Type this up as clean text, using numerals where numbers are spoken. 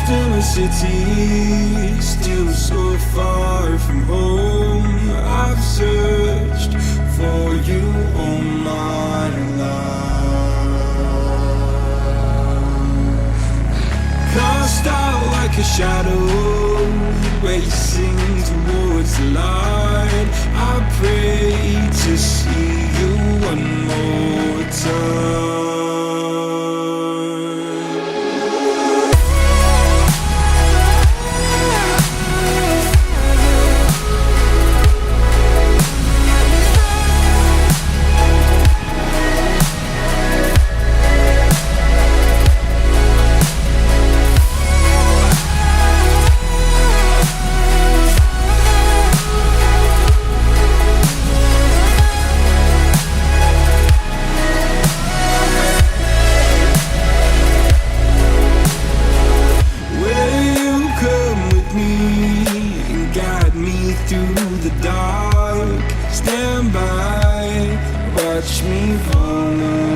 in a city, still so far from home. I've searched for you all my life. Cast out like a shadow, racing towards the light. I pray to see you one more time. Through the dark, stand by, watch me fall.